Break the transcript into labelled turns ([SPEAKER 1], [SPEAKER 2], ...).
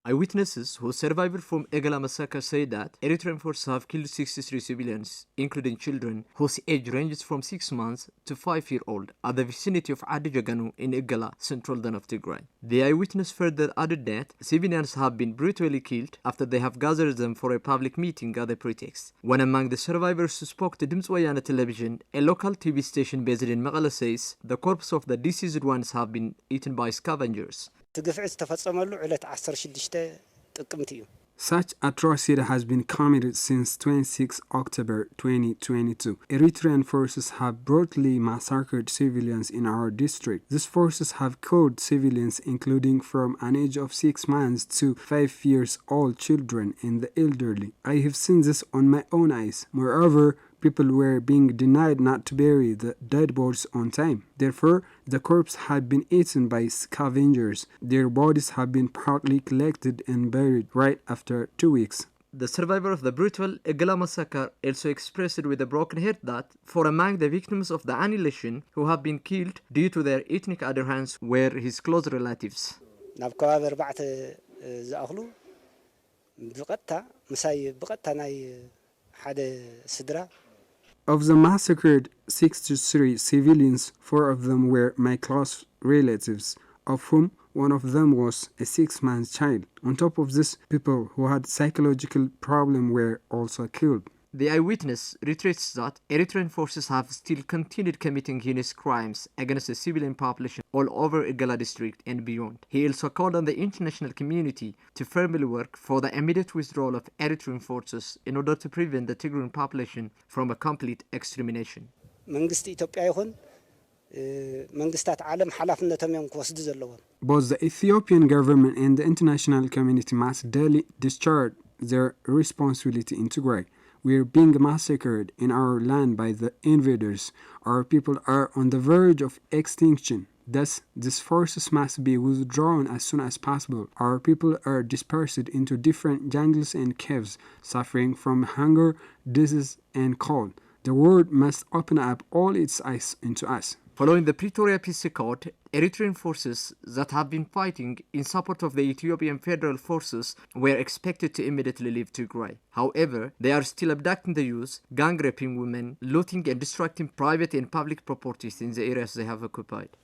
[SPEAKER 1] Eyewitnesses who survived from Egela massacre say that Eritrean forces have killed 63 civilians, including children, whose age ranges from 6 months to 5-year-old, at the vicinity of Adijaganu in Egela, central zone of Tigray. The eyewitness further added that civilians have been brutally killed after they have gathered them for a public meeting at the pretext. One among the survivors who spoke to Dimts Wayana television, a local TV station based in Megala, says the corpses of the deceased ones have been eaten by scavengers.
[SPEAKER 2] Such atrocity has been committed since 26 October 2022. Eritrean forces have brutally massacred civilians in our district. These forces have killed civilians including from an age of 6 months to 5 years old children and the elderly. I have seen this on my own eyes. Moreover, people were being denied not to bury the dead bodies on time. Therefore, the corpses had been eaten by scavengers. Their bodies have been proudly collected and buried right after 2 weeks.
[SPEAKER 1] The survivor of the brutal Egela massacre also expressed with a broken heart that, for among the victims of the annihilation who have been killed due to their ethnic adherence were his close relatives.
[SPEAKER 2] Of the massacred 63 civilians, 4 of them were my close relatives, of whom one of them was a 6-month child. On top of this, people who had psychological problems were also killed.
[SPEAKER 1] The eyewitness reiterates that Eritrean forces have still continued committing heinous crimes against the civilian population all over Egela district and beyond. He also called on the international community to firmly work for the immediate withdrawal of Eritrean forces in order to prevent the Tigrayan population from a complete extermination.
[SPEAKER 2] Both the Ethiopian government and the international community must daily discharge their responsibility in Tigray. We are being massacred in our land by the invaders. Our people are on the verge of extinction. Thus, these forces must be withdrawn as soon as possible. Our people are dispersed into different jungles and caves, suffering from hunger, disease, and cold. The world must open up all its eyes into us.
[SPEAKER 1] Following the Pretoria Peace Accord, Eritrean forces that have been fighting in support of the Ethiopian Federal Forces were expected to immediately leave Tigray. However, they are still abducting the youth, gang raping women, looting and destructing private and public properties in the areas they have occupied.